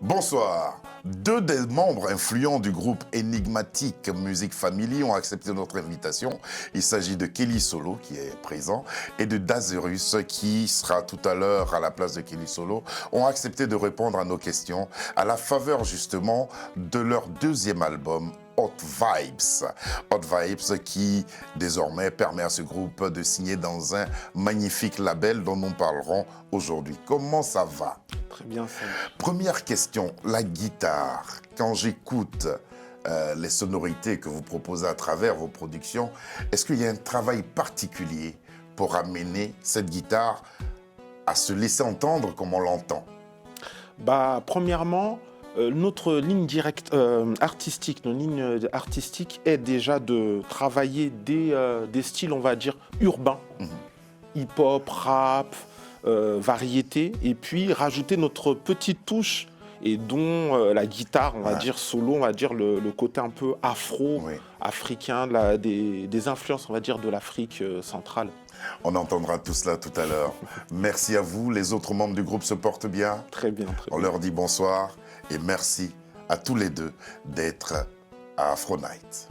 Bonsoir. Deux des membres influents du groupe énigmatique Music Family ont accepté notre invitation. Il s'agit de Kelly Solo, qui est présent, et de Dazerus, qui sera tout à l'heure à la place de Kelly Solo, ont accepté de répondre à nos questions à la faveur justement de leur deuxième album, Hot Vibes. Hot Vibes qui désormais permet à ce groupe de signer dans un magnifique label dont nous parlerons aujourd'hui. Comment ça va? Très bien, ça. Première question, la guitare. Quand j'écoute les sonorités que vous proposez à travers vos productions, est-ce qu'il y a un travail particulier pour amener cette guitare à se laisser entendre comme on l'entend? Premièrement, notre ligne directe artistique, notre ligne artistique est déjà de travailler des styles, on va dire, urbains, hip-hop, rap, variété, et puis rajouter notre petite touche, et dont la guitare, on va dire solo, on va dire le côté un peu afro, africain, des influences, on va dire, de l'Afrique centrale. On entendra tout cela tout à l'heure. Merci à vous. Les autres membres du groupe se portent bien? Très bien, très bien. On leur dit bonsoir et merci à tous les deux d'être à Afro Night.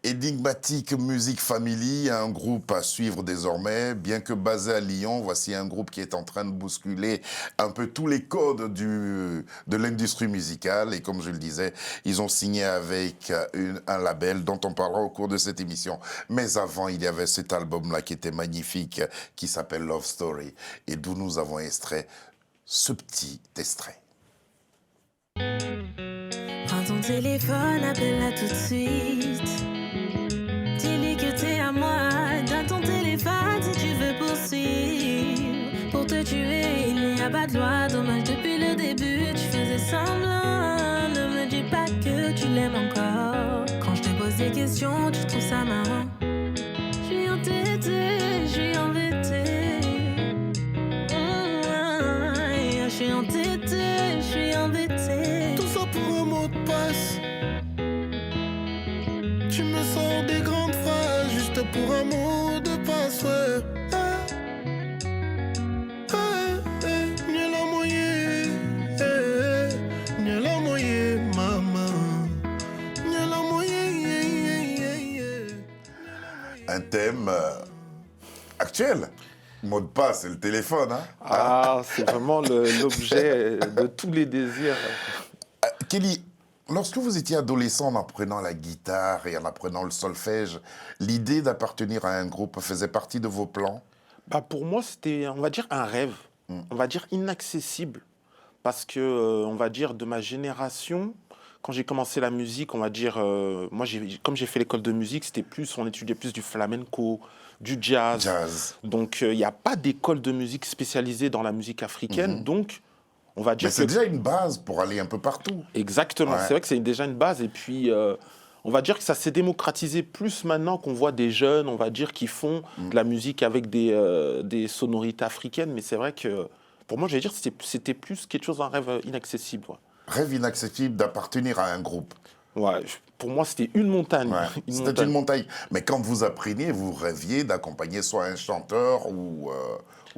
Énigmatique Music Family, un groupe à suivre désormais. Bien que basé à Lyon, voici un groupe qui est en train de bousculer un peu tous les codes de l'industrie musicale. Et comme je le disais, ils ont signé avec un label dont on parlera au cours de cette émission. Mais avant, il y avait cet album-là qui était magnifique, qui s'appelle Love Story, et d'où nous avons extrait ce petit extrait. Prends ton téléphone, appelle-la tout de suite. Dis-lui que t'es à moi, donne ton téléphone si tu veux poursuivre. Pour te tuer, il n'y a pas de loi, dommage depuis le début, tu faisais semblant. Ne me dis pas que tu l'aimes encore. Quand je te pose des questions, tu trouves ça marrant. Je suis entêtée, je suis embêtée. Je suis entêtée, je suis embêtée. Tout ça pour un mot de passe. Tu me sors des grandes phrases juste pour un mot de passe, ouais. Ni la moyenne, ni la moyenne, maman. Ni la moyenne. Un thème actuel. Mot de passe, c'est le téléphone, hein? Ah, c'est vraiment l'objet de tous les désirs. Kelly, lorsque vous étiez adolescent en apprenant la guitare et en apprenant le solfège, l'idée d'appartenir à un groupe faisait partie de vos plans? Pour moi, c'était, on va dire, un rêve, on va dire inaccessible, parce que, on va dire, de ma génération, quand j'ai commencé la musique, on va dire, moi, comme j'ai fait l'école de musique, c'était plus, on étudiait plus du flamenco, du jazz. Donc, il n'y a pas d'école de musique spécialisée dans la musique africaine, donc, on va dire. Mais c'est déjà une base pour aller un peu partout. Exactement, c'est vrai que c'est déjà une base, et puis on va dire que ça s'est démocratisé plus maintenant qu'on voit des jeunes, on va dire, qui font de la musique avec des sonorités africaines, mais c'est vrai que pour moi, je vais dire que c'était plus quelque chose d'un rêve inaccessible. Ouais. Rêve inaccessible d'appartenir à un groupe. Ouais, pour moi, c'était une montagne. Ouais, c'était une montagne. Mais quand vous appreniez, vous rêviez d'accompagner soit un chanteur ou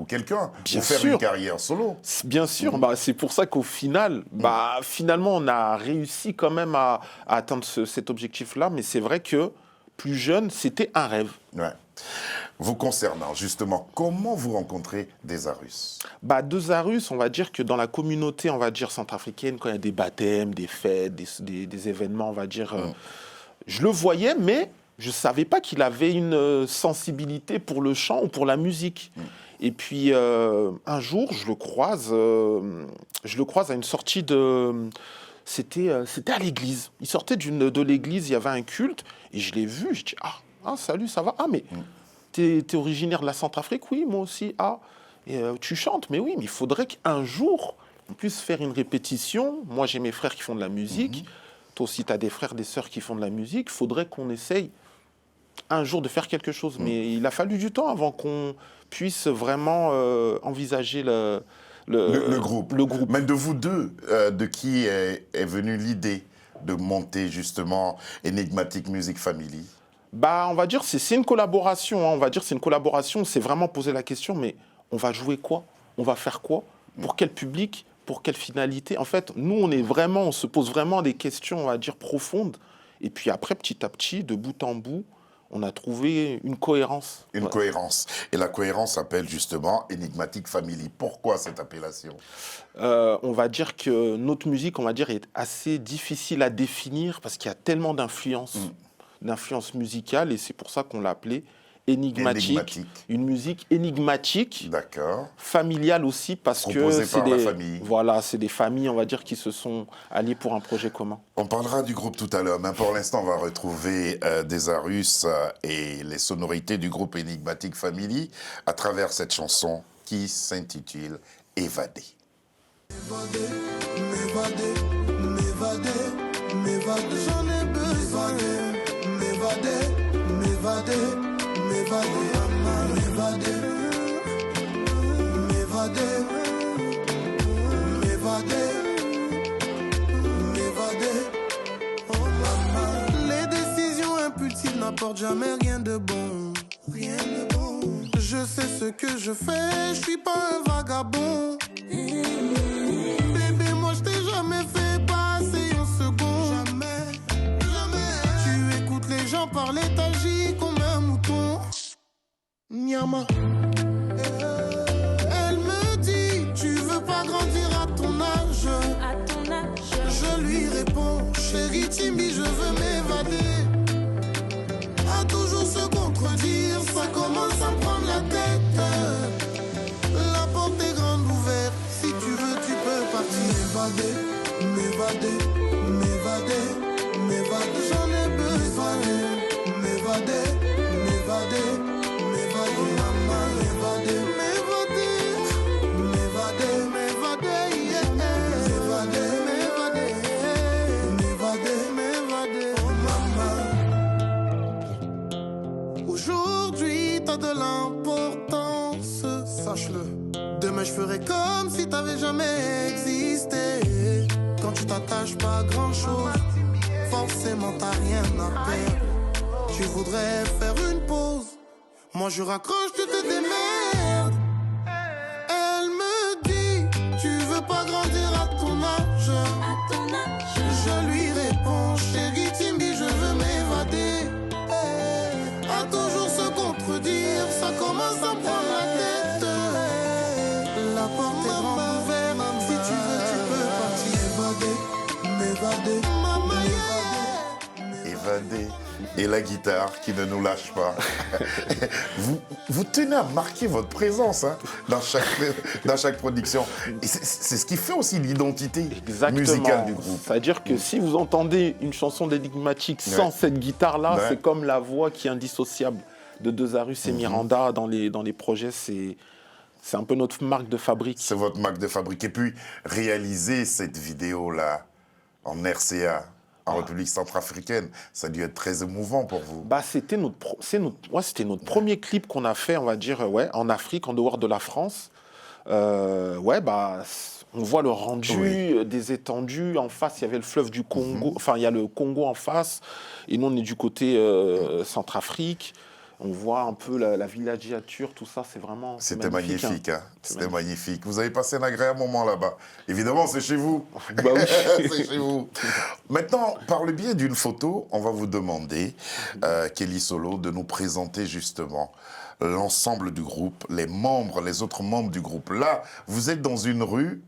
quelqu'un, ou faire une carrière solo. Bien sûr, c'est pour ça qu'au final, finalement, on a réussi quand même à atteindre cet objectif-là, mais c'est vrai que plus jeune, c'était un rêve. Ouais. Vous concernant, justement, comment vous rencontrez Dazerus? Dazerus, on va dire que dans la communauté, on va dire, centrafricaine, quand il y a des baptêmes, des fêtes, des événements, on va dire, je le voyais, mais je ne savais pas qu'il avait une sensibilité pour le chant ou pour la musique. Et puis, un jour, je le croise à une sortie de... C'était à l'église. Il sortait de l'église, il y avait un culte, et je l'ai vu, je dis, ah, salut, ça va? Ah, mais t'es originaire de la Centrafrique? Oui, moi aussi. Ah, et tu chantes? Mais oui, mais il faudrait qu'un jour, on puisse faire une répétition. Moi, j'ai mes frères qui font de la musique. Toi aussi, tu as des frères, des sœurs qui font de la musique. Il faudrait qu'on essaye un jour de faire quelque chose. Mais il a fallu du temps avant qu'on puisse vraiment envisager le groupe. Mais de vous deux, de qui est venue l'idée de monter justement Enigmatic Music Family? Bah, on va dire c'est une collaboration. Hein. On va dire c'est une collaboration. C'est vraiment poser la question, mais on va jouer quoi? On va faire quoi? Pour quel public? Pour quelle finalité? En fait, nous, on se pose vraiment des questions, on va dire, profondes. Et puis après, petit à petit, de bout en bout, on a trouvé une cohérence. Une Ouais. cohérence. Et la cohérence s'appelle justement Enigmatic Family. Pourquoi cette appellation? On va dire que notre musique, on va dire, est assez difficile à définir parce qu'il y a tellement d'influences musicales, et c'est pour ça qu'on l'a appelé énigmatique. Énigmatique. Une musique énigmatique, D'accord. familiale aussi, parce que Composée c'est par la famille. voilà, c'est des familles, on va dire, qui se sont alliées pour un projet commun. On parlera du groupe tout à l'heure, mais pour l'instant, on va retrouver Desarus et les sonorités du groupe Enigmatic Family à travers cette chanson qui s'intitule Évadé. M'évader, j'en ai besoin. M'évader, maman, m'évader, oh maman. Les décisions impulsives n'apportent jamais rien de bon. Je sais ce que je fais, je suis pas un vagabond. Bébé, moi je t'ai jamais fait passer un second. Jamais. Tu écoutes les gens parler, t'agis comme un mouton. Nyama. Elle me dit, tu veux pas grandir à ton âge. Je lui réponds, chérie Timmy, je veux m'évader. À toujours se contredire, ça commence à me prendre la tête. La porte est grande ouverte, si tu veux tu peux partir. M'évader, j'en ai besoin. M'évader, maman, m'évader, yeah. M'évader, oh maman. Aujourd'hui, t'as de l'importance, sache-le. Demain, je ferai comme si t'avais jamais existé. Quand tu t'attaches pas à grand-chose, forcément t'as rien à perdre. Tu voudrais faire une pause, moi je raccroche, tu te démerdes. Elle me dit, tu veux pas grandir à ton âge. Je lui réponds, chérie Timby, je veux m'évader. À toujours se contredire, ça commence à me prendre la tête. La porte est grande ouverte, si tu veux tu peux partir. M'évader, maman, yeah. Évadé. Et la guitare qui ne nous lâche pas. vous tenez à marquer votre présence hein, dans chaque production. Et c'est ce qui fait aussi l'identité musicale du groupe. C'est-à-dire que si vous entendez une chanson d'énigmatique sans cette guitare-là, Ouais. c'est comme la voix qui est indissociable de Desarus et Miranda dans les projets. C'est un peu notre marque de fabrique. C'est votre marque de fabrique. Et puis, réaliser cette vidéo-là en RCA, en République centrafricaine, ça a dû être très émouvant pour vous. Bah, c'était notre premier clip qu'on a fait, on va dire, en Afrique, en dehors de la France. On voit le rendu des étendues. En face, il y avait le fleuve du Congo. Enfin, il y a le Congo en face. Et nous, on est du côté Centrafrique. On voit un peu la villagiature, tout ça, c'est vraiment C'était magnifique, hein. C'était magnifique. magnifique. Vous avez passé un agréable moment là-bas. Évidemment, c'est chez vous. Bah oui. C'est chez vous. Maintenant, par le biais d'une photo, on va vous demander, Kelly Solo, de nous présenter justement l'ensemble du groupe, les autres membres du groupe. Là, vous êtes dans une rue,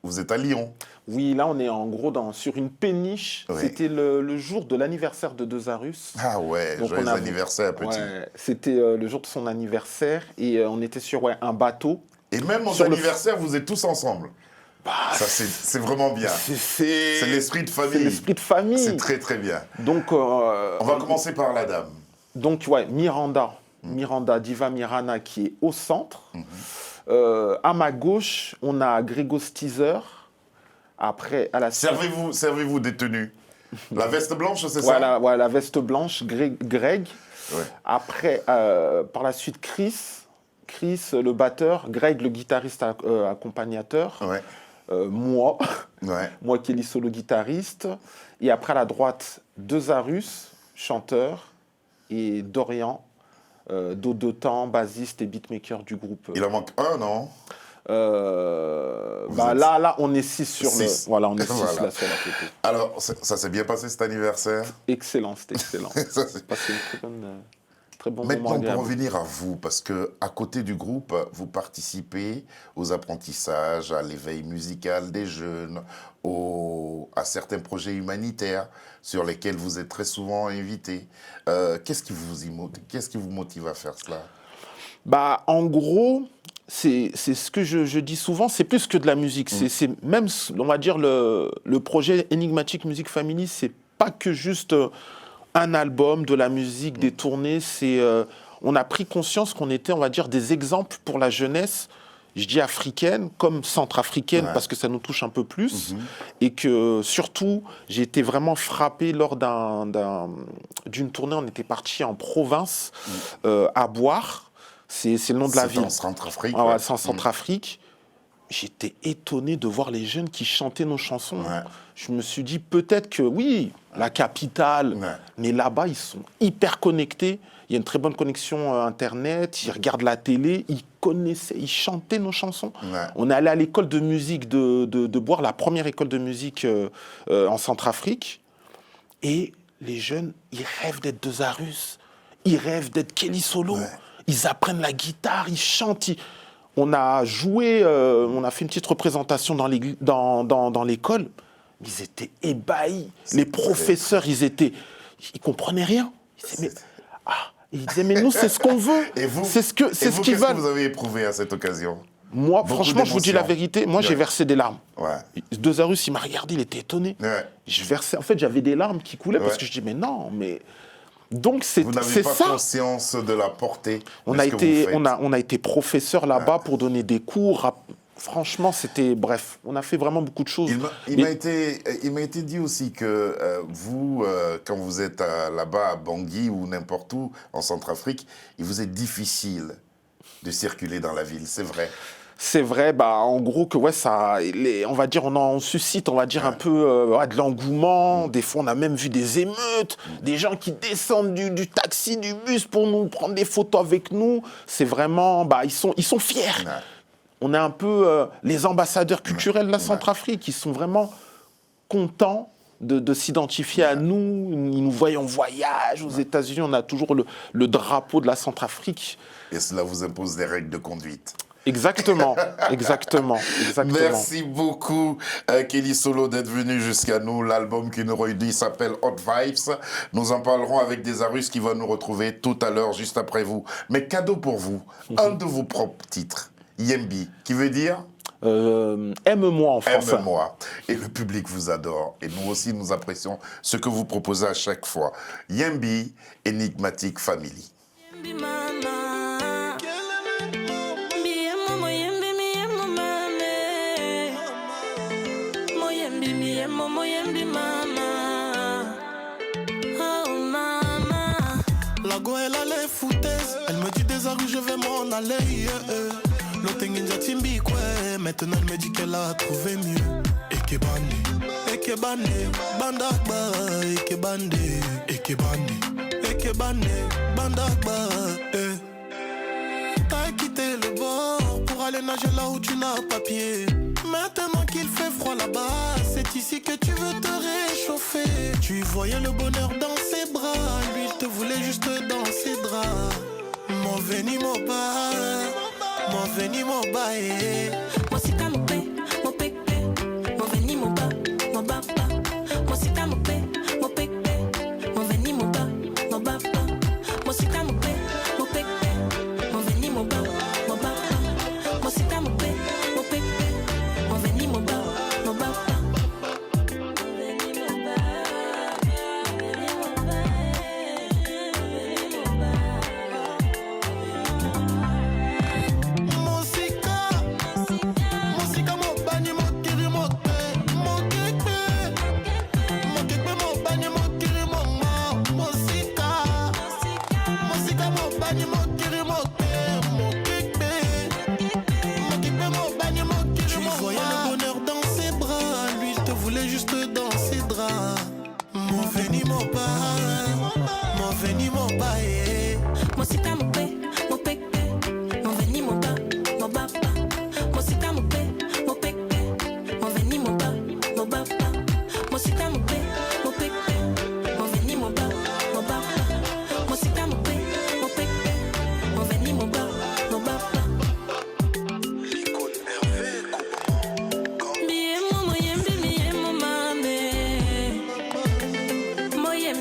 vous êtes à Lyon. Oui, là, on est en gros sur une péniche. Oui. C'était le jour de l'anniversaire de Desarus. Ah ouais, Donc, joyeux on a- anniversaire, petit. Ouais, c'était le jour de son anniversaire et on était sur un bateau. Et même aux Sur le- anniversaires, vous êtes tous ensemble. Ça, c'est vraiment bien. C'est l'esprit de famille. C'est l'esprit de famille. C'est très, très bien. Donc, On va commencer par la dame. Donc, Miranda, Diva Mirana qui est au centre. À ma gauche, on a Gregos Teaser. Après, à la Servez-vous des tenues. La veste blanche, c'est voilà, la veste blanche, Greg. Ouais. Après, par la suite, Chris, le batteur, Greg, le guitariste accompagnateur. Ouais. moi, Ouais. moi Kelly Solo guitariste, et après à la droite, Dezarus, chanteur, et Dorian, Dodotan, bassiste et beatmaker du groupe. Il en manque un, non? Bah êtes là, on est 6 sur six. le. Voilà, on est 6 Voilà. là sur la photo. Alors, ça s'est bien passé cet anniversaire? Excellent, c'était excellent. Ça, c'est- J'ai passé une très bon moment Maintenant, pour agréable. revenir à vous, parce que à côté du groupe, vous participez aux apprentissages, à l'éveil musical des jeunes, à certains projets humanitaires sur lesquels vous êtes très souvent invités. Qu'est-ce qui vous motive à faire cela? Bah, en gros, c'est ce que je dis souvent, c'est plus que de la musique. C'est même, on va dire, le projet Enigmatic Music Family, c'est pas que juste un album, de la musique, des tournées. On a pris conscience qu'on était, on va dire, des exemples pour la jeunesse, je dis africaine, comme centrafricaine, Ouais. parce que ça nous touche un peu plus. Et que, surtout, j'ai été vraiment frappé lors d'une tournée. On était parti en province, à Boire. C'est le nom de la C'est ville. en Centrafrique. Ah ouais, ouais. c'est en Centrafrique. J'étais étonné de voir les jeunes qui chantaient nos chansons. Ouais. Je me suis dit peut-être que oui, la capitale, Ouais. mais là-bas, ils sont hyper connectés. Il y a une très bonne connexion Internet. Ils regardent la télé. Ils connaissaient, ils chantaient nos chansons. Ouais. On est allé à l'école de musique de Boire, la première école de musique en Centrafrique. Et les jeunes, ils rêvent d'être Dezarus. Ils rêvent d'être Kelly Solo. Ouais. Ils apprennent la guitare, ils chantent. On a joué, on a fait une petite représentation dans l'école. Ils étaient ébahis. Les professeurs, ils comprenaient rien. Ils disaient, mais nous, c'est ce qu'on veut. Et vous, c'est ce et vous, qu'ils qu'est-ce que veulent. vous avez éprouvé à cette occasion? Moi, Beaucoup franchement, je vous dis la d'émotions. vérité. Moi, j'ai Ouais. versé des larmes. Ouais. Dezarus, il m'a regardé, il était étonné. Ouais. Je versais. En fait, j'avais des larmes qui coulaient parce Ouais. que je dis, mais non, mais. Donc, c'est Vous n'avez pas ça. conscience de la portée On de a ce que été, vous faites. on a été professeur là-bas pour donner des cours. Franchement, c'était bref. On a fait vraiment beaucoup de choses. Il Mais- m'a été dit aussi que vous, quand vous êtes là-bas à Bangui ou n'importe où en Centrafrique, il vous est difficile de circuler dans la ville. C'est vrai. C'est vrai, bah en gros que ouais, on va dire, on suscite, on va dire un peu de l'engouement. Des fois, on a même vu des émeutes, des gens qui descendent du taxi, du bus pour nous prendre des photos avec nous. C'est vraiment, bah ils sont fiers. Ouais. On est un peu les ambassadeurs culturels de la Centrafrique. Ils sont vraiment contents de s'identifier à nous. Ils nous voient en voyage aux États-Unis. On a toujours le drapeau de la Centrafrique. Et cela vous impose des règles de conduite. Exactement, exactement. Merci beaucoup, Kelly Solo, d'être venu jusqu'à nous. L'album qui nous réunit s'appelle Hot Vibes. Nous en parlerons avec Dezarus qui va nous retrouver tout à l'heure, juste après vous. Mais cadeau pour vous, un de vos propres titres, Yembi, qui veut dire Aime-moi en français. Aime-moi. Et le public vous adore. Et nous aussi, nous apprécions ce que vous proposez à chaque fois. Yembi, Enigmatic Family. Yembi mama. Mbiemo moyembi miemo mame. Moyembi miemo moyembi mama. Oh mama. La go elle a les foutaises. Elle me dit Dezarus je vais m'en aller. L'autre ninja timbi quoi. Maintenant elle me dit qu'elle a trouvé mieux. Ekebane, bandakba. Ekebane, bandakba. T'as quitté le bord pour aller nager là où tu n'as pas pied. Maintenant qu'il fait froid là-bas, c'est ici que tu veux te réchauffer. Tu voyais le bonheur dans ses bras, lui il te voulait juste dans ses draps. Mon veni, mon bas, mon veni, mon bas. Moi si t'as mon pé, mon pépé. Mon veni, mon bas, mon baba. Moi si t'as mon pé, mon pépé. Mon veni, mon bas, mon baba. Moi si t'as mon pé, mon pépé. Mon veni, mon bas, mon baba. Moi si t'as mon pé, mon pépé. Mon veni, mon bas, mon baba. Mon veni, mon bas. Mon sika,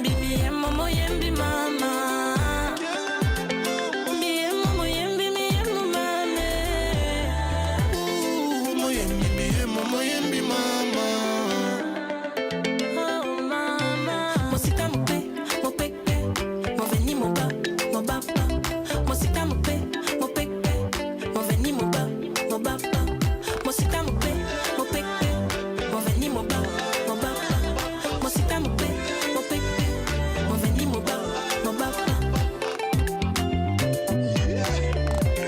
yembi, mi yemo mo yembi mama. Mi yemo mo yembi, mi yemo mane. Mo yembi, mi yemo mo yembi mama. Oh mama. Mo sita mo pe, mo pepe, mo veni mo ba pa. Mo sita mo pe, mo pepe, mo veni mo ba pa. Mo sita mo pe, mo pepe, mo veni mo ba pa. Mo sita mo pe, mo pepe, mo veni mo ba pa.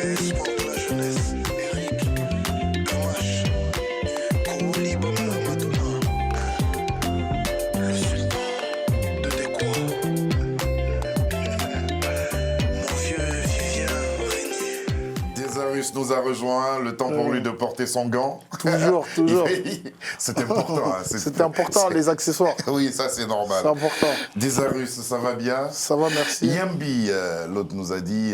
L'espoir de la jeunesse, Eric, Kamash, Kouli Baba Madouna, le sultan de Découa, mon vieux Vivien Régnier. Desarus nous a rejoint, le temps pour lui de porter son gant. Toujours. C'est important. Hein, C'est important, les accessoires. Oui, ça c'est normal. C'est important. Desarus, ça va bien? Ça va, merci. Yembi, l'autre nous a dit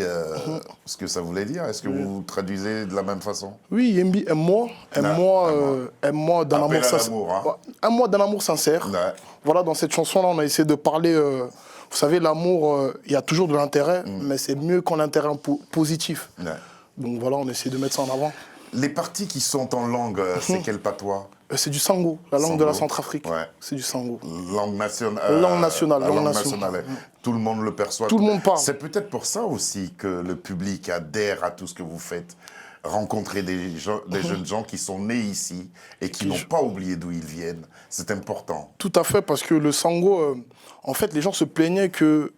ce que ça voulait dire. Est-ce que vous traduisez de la même façon? Oui, Yembi, aime-moi. Aime-moi d'un Appel amour à sincère. l'amour, hein. Ouais, aime-moi d'un amour sincère. Ouais. Voilà, dans cette chanson-là, on a essayé de parler. Vous savez, l'amour, il y a toujours de l'intérêt, mais c'est mieux qu'un intérêt positif. Ouais. Donc voilà, on essaie de mettre ça en avant. Les parties qui sont en langue, c'est quel patois? C'est du sango, la langue Sango. de la Centrafrique. Ouais. C'est du sango. Langue nationale. Langue nationale, la langue langue nationale. nationale. Tout le monde le perçoit. Tout le monde parle. C'est peut-être pour ça aussi que le public adhère à tout ce que vous faites. Rencontrer des jeunes gens qui sont nés ici et qui n'ont pas oublié d'où ils viennent. C'est important. Tout à fait, parce que le sango, en fait, les gens se plaignaient que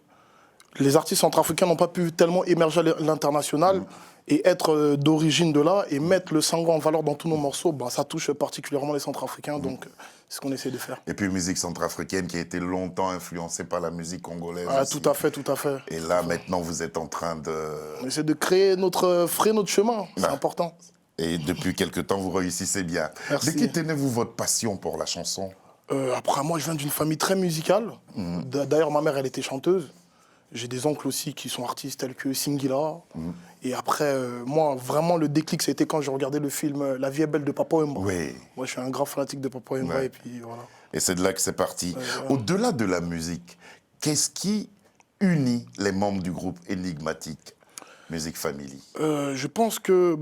les artistes centrafricains n'ont pas pu tellement émerger à l'international et être d'origine de là et mettre le sango en valeur dans tous nos morceaux. Bah, ça touche particulièrement les Centrafricains, donc c'est ce qu'on essaie de faire. Et puis musique centrafricaine qui a été longtemps influencée par la musique congolaise. Ah, aussi. tout à fait. Et là, maintenant, vous êtes en train de... On essaie de créer frayer notre chemin, c'est important. Et depuis quelque temps, vous réussissez bien. Merci. De qui tenez-vous votre passion pour la chanson? Après, moi, je viens d'une famille très musicale. D'ailleurs, ma mère, elle était chanteuse. J'ai des oncles aussi qui sont artistes tels que Singila. Et après, moi, vraiment, le déclic, c'était quand j'ai regardé le film La vie est belle de Papa Wemba. Oui. Moi, je suis un grand fanatique de Papa Wemba. Ouais. Et puis, voilà. Et c'est de là que c'est parti. Au-delà de la musique, qu'est-ce qui unit les membres du groupe Enigmatique Music Family? Je pense que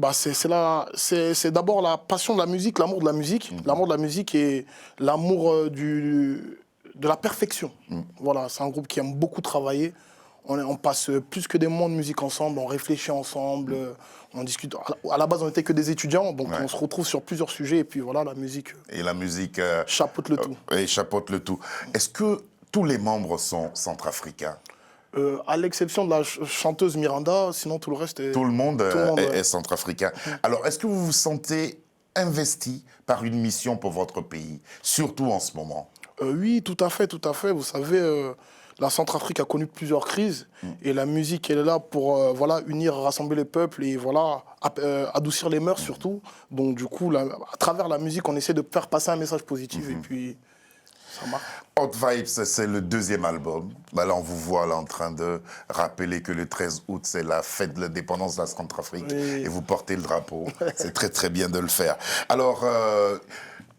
c'est d'abord la passion de la musique, l'amour de la musique. L'amour de la musique et l'amour de la perfection. Voilà, c'est un groupe qui aime beaucoup travailler. On passe plus que des moments de musique ensemble, on réfléchit ensemble, on discute. À la base, on n'était que des étudiants, donc on se retrouve sur plusieurs sujets. Et puis voilà, la musique Et la musique... chapeaute le tout. Et chapeaute le tout. Est-ce que tous les membres sont centrafricains? À l'exception de la chanteuse Miranda, sinon tout le reste est... Tout le monde, ouais. est centrafricain. Alors, est-ce que vous vous sentez investi par une mission pour votre pays, surtout en ce moment? Oui, tout à fait. Vous savez, la Centrafrique a connu plusieurs crises et la musique, elle est là pour unir, rassembler les peuples et adoucir les mœurs surtout. Donc du coup, à travers la musique, on essaie de faire passer un message positif et puis ça marche. Hot Vibes, c'est le deuxième album. Bah là, on vous voit là en train de rappeler que le 13 août, c'est la fête de l'indépendance de la Centrafrique et vous portez le drapeau. C'est très très bien de le faire. Alors...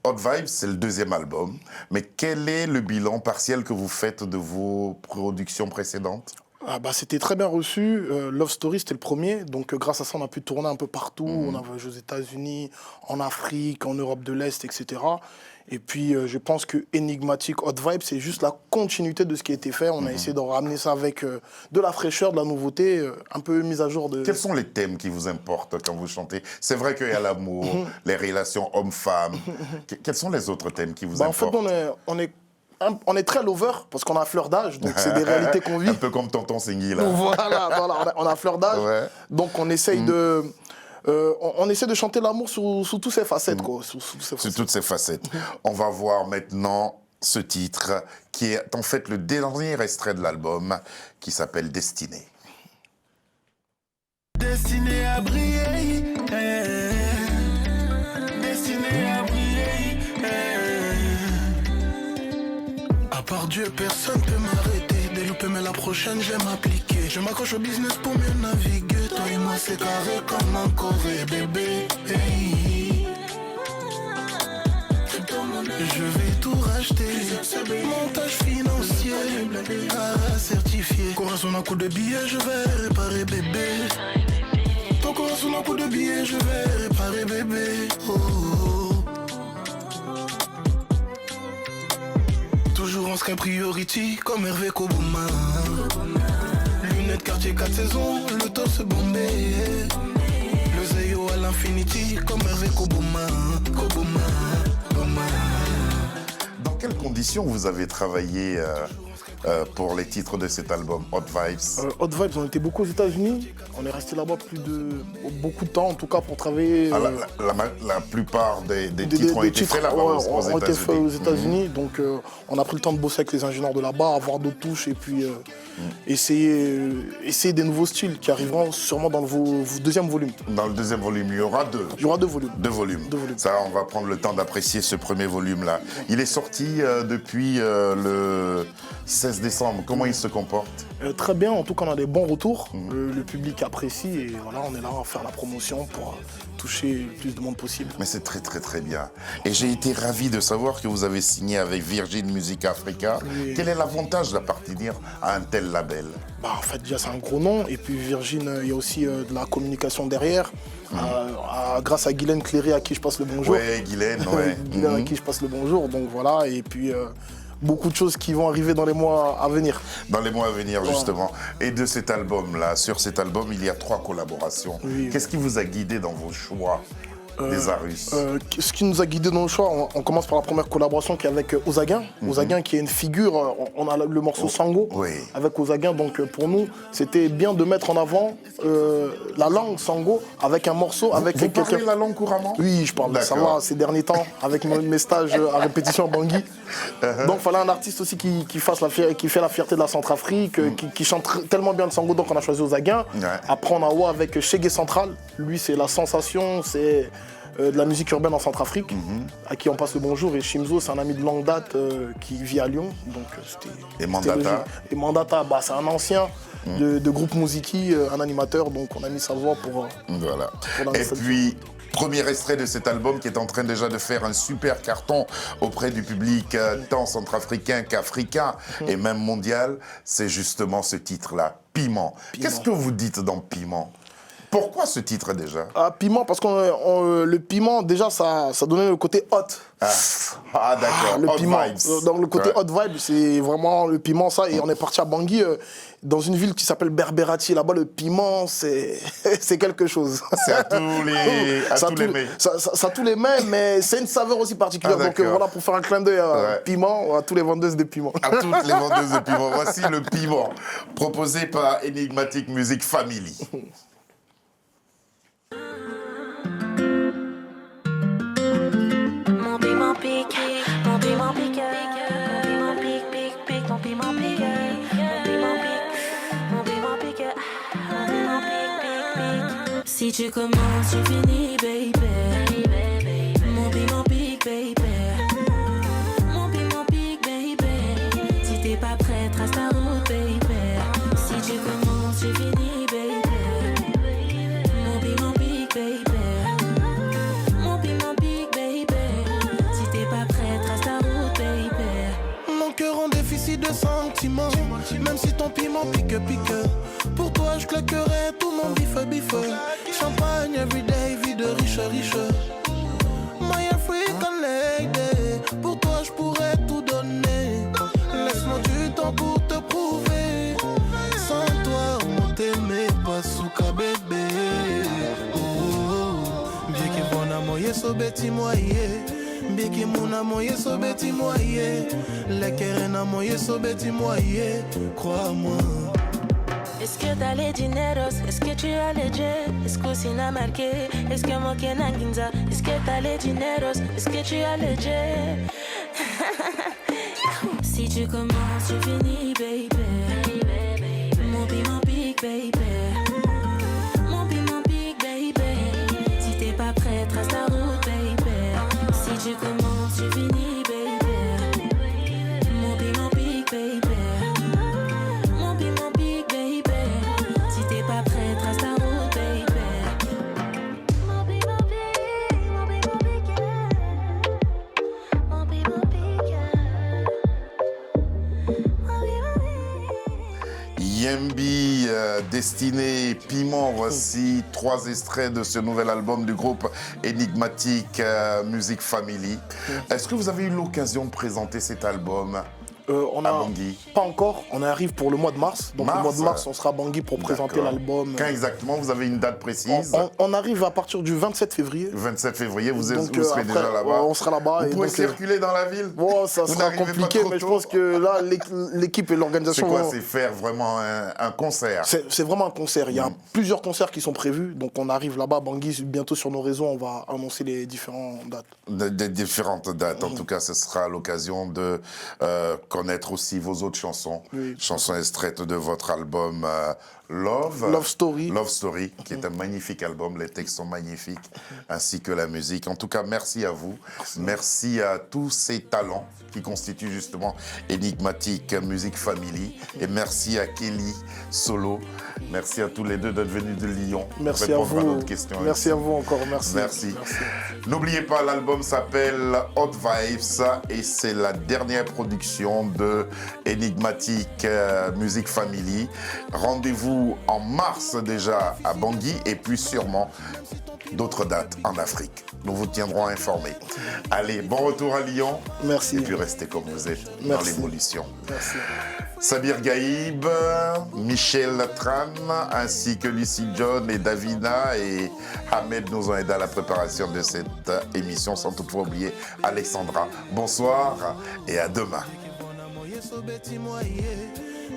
Hot Vibes, c'est le deuxième album, mais quel est le bilan partiel que vous faites de vos productions précédentes? C'était très bien reçu. Love Story, c'était le premier. Donc, grâce à ça, on a pu tourner un peu partout. On a voyagé aux États-Unis, en Afrique, en Europe de l'Est, etc. Et puis, je pense que Enigmatique, Hot Vibe, c'est juste la continuité de ce qui a été fait. On a essayé de ramener ça avec de la fraîcheur, de la nouveauté, un peu mise à jour de... Quels sont les thèmes qui vous importent quand vous chantez? C'est vrai qu'il y a l'amour, les relations hommes-femmes. Quels sont les autres thèmes qui vous importent? En fait, on est très lover parce qu'on a fleur d'âge, donc c'est des réalités qu'on vit. Un peu comme tonton Singui, là. Voilà, on a fleur d'âge. Ouais. Donc on essaye de... on essaie de chanter l'amour sous toutes ses facettes, quoi. Sous toutes ses facettes. On va voir maintenant ce titre, qui est en fait le dernier extrait de l'album, qui s'appelle Destinée. Destiné à briller, destiné à briller. À part Dieu, personne peut m'arrêter. Développer, mais la prochaine, je vais m'appliquer. Je m'accroche au business pour mieux naviguer. Toi et moi, c'est carré comme un Corée, bébé. Hey. Je vais tout racheter. Montage financier. certifié. Corazon à coup de billets, je vais réparer bébé. Ton corazon à coup de billets, je vais réparer bébé. Oh, oh. Toujours en skin priority comme Hervé Kobouma. Lunettes quartier 4 saisons, le torse bombé. Le Zeyo à l'infinity comme Hervé Kobouma. Kobouma, Kobouma. Dans quelles conditions vous avez travaillé pour les titres de cet album, Hot Vibes? Hot Vibes, on était beaucoup aux États-Unis. On est resté là-bas beaucoup de temps, en tout cas, pour travailler. La plupart des titres ont été faits là-bas ont été faits aux États-Unis. Donc, on a pris le temps de bosser avec les ingénieurs de là-bas, avoir d'autres touches et puis essayer des nouveaux styles qui arriveront sûrement dans le deuxième volume. Dans le deuxième volume, il y aura deux. Il y aura deux volumes. Deux volumes. Ça, on va prendre le temps d'apprécier ce premier volume-là. Il est sorti depuis le 16 décembre. Comment il se comporte? Très bien, en tout cas on a des bons retours, le public apprécie et voilà, on est là à faire la promotion pour toucher le plus de monde possible. Mais c'est très bien. Et j'ai été ravi de savoir que vous avez signé avec Virgin Music Africa. Oui. Quel est l'avantage d'appartenir à un tel label? En fait déjà c'est un gros nom et puis Virgin, il y a aussi de la communication derrière. Grâce à Guylaine Cléry à qui je passe le bonjour. Oui, Guylaine, ouais. Guylaine à qui je passe le bonjour, donc voilà, et puis beaucoup de choses qui vont arriver dans les mois à venir. Dans les mois à venir, justement. Et de cet album-là, sur cet album, il y a 3 collaborations. Oui. Qu'est-ce qui vous a guidé dans vos choix des Arus? Ce qui nous a guidé dans le choix, on commence par la première collaboration qui est avec Ozaguin. Ozaguin qui est une figure, on a le morceau Sango avec Ozaguin, donc pour nous c'était bien de mettre en avant la langue Sango avec un morceau avec quelqu'un. Vous parlez la langue couramment? Oui, je parle, ça va ces derniers temps avec mes stages à répétition à Bangui. Donc il fallait un artiste aussi qui fait la fierté de la Centrafrique, qui chante tellement bien le Sango, donc on a choisi Ozaguin. Après on a Wa avec Chegué Central, lui c'est la sensation, c'est de la musique urbaine en Centrafrique, à qui on passe le bonjour. Et Shimzo, c'est un ami de longue date qui vit à Lyon. Donc, et Mandata? Et Mandata, c'est un ancien de groupe Mouziki, un animateur. Donc on a mis sa voix pour... Voilà. Et puis, premier extrait de cet album qui est en train déjà de faire un super carton auprès du public tant centrafricain qu'africain et même mondial, c'est justement ce titre-là, Piment. Qu'est-ce que vous dites dans Piment? Pourquoi ce titre déjà? Piment, parce que le piment, déjà, ça donnait le côté hot. D'accord, le hot piment. Vibes. Donc le côté hot vibe, c'est vraiment le piment, ça. Et on est parti à Bangui, dans une ville qui s'appelle Berberati. Là-bas, le piment, c'est quelque chose. C'est à tous les mets. Ça tous les mets, mais c'est une saveur aussi particulière. Donc voilà, pour faire un clin d'œil à piment, à tous les vendeuses de piment. À toutes les vendeuses de piment. Voici le piment, proposé par Enigmatic Music Family. Si tu commences, tu finis, baby. Mon piment pique, baby. Mon piment pique, baby. Si t'es pas prête, trace ta route, baby. Si tu commences, tu finis, baby. Mon piment pique, baby. Mon piment pique, baby. Si t'es pas prête, trace ta route, baby. Mon cœur en déficit de sentiments. Même si ton piment pique. Pour toi, je claquerai tout mon bif. Champagne everyday, vie de riche. My African lady. Pour toi, je pourrais tout donner. Laisse-moi du temps pour te prouver. Sans toi, on t'aimait pas souka bébé. Bien que mon amour y so beti moye. Bien que mon amour y so beti moye. Les keren amour y so beti moye. Crois-moi. Est-ce que t'as les dineros? Est-ce que tu as les jets? Est-ce que c'est n'a marqué? Est-ce que moi qui n'a ginza? Est-ce que t'as les dineros? Est-ce que tu as les jets? Si tu commences, tu finis, baby. Mon piment pique, baby. Mon piment pique, baby. Si t'es pas prête, trace ta route, baby. Si tu commences, tu finis, baby. Mon piment pique, baby. Mon piment pique, baby. Si t'es pas prête, trace ta route, baby. Mon piment pique, mon piment pique. Mon piment pique. Mon piment pique. Yembi, Destiné, Piment, voici 3 extraits de ce nouvel album du groupe Enigmatique Music Family. Est-ce que vous avez eu l'occasion de présenter cet album on à a Bangui? Pas encore, on arrive pour le mois de mars. Donc le mois de mars, on sera à Bangui pour présenter D'accord. l'album. Quand exactement? Vous avez une date précise? On arrive à partir du 27 février. 27 février, vous serez Donc, déjà après, là-bas? on sera là-bas. Vous pouvez circuler dans la ville? Bon, ça Vous sera n'arrivez pas compliqué, trop mais je tôt? pense que là, l'équipe et C'est l'organisation quoi? vont... C'est faire vraiment un concert? C'est vraiment un concert. Il y a plusieurs concerts qui sont prévus. Donc on arrive là-bas à Bangui. Bientôt sur nos réseaux, on va annoncer les différentes dates. Des différentes dates. En tout cas, ce sera l'occasion de connaître aussi vos autres chansons. Oui. Chansons extraites de votre album Love Story. Love Story, qui est un magnifique album. Les textes sont magnifiques, ainsi que la musique. En tout cas, merci à vous. Merci à tous ces talents qui constituent justement Enigmatique Music Family. Et merci à Kelly Solo. Merci à tous les deux d'être venus de Lyon. Merci pour à répondre vous. notre question Merci ici. à vous encore. Merci. Merci. N'oubliez pas, l'album s'appelle Hot Vibes et c'est la dernière production de Enigmatique Music Family. Rendez-vous en mars déjà à Bangui et puis sûrement d'autres dates en Afrique. Nous vous tiendrons informés. Allez, bon retour à Lyon. Merci. Et puis restez comme vous êtes dans Merci. l'évolution. Merci. Sabir Gaïb, Michel Tran, ainsi que Lucie John et Davina et Ahmed nous ont aidé à la préparation de cette émission, sans toutefois oublier Alexandra. Bonsoir et à demain.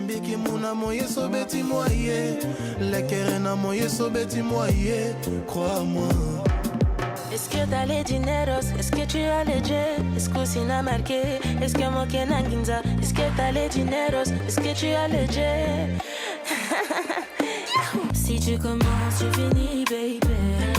Biki muna moye sobeti moye, lekere na moye sobeti moye, crois-moi. Est-ce que t'as les dineros? Est-ce que tu as les jets? Est-ce que c'est marqué? Est-ce que moi ken anginza? Est-ce que t'as les dineros? Est-ce que tu as les jets? Si tu commences, tu finis, baby.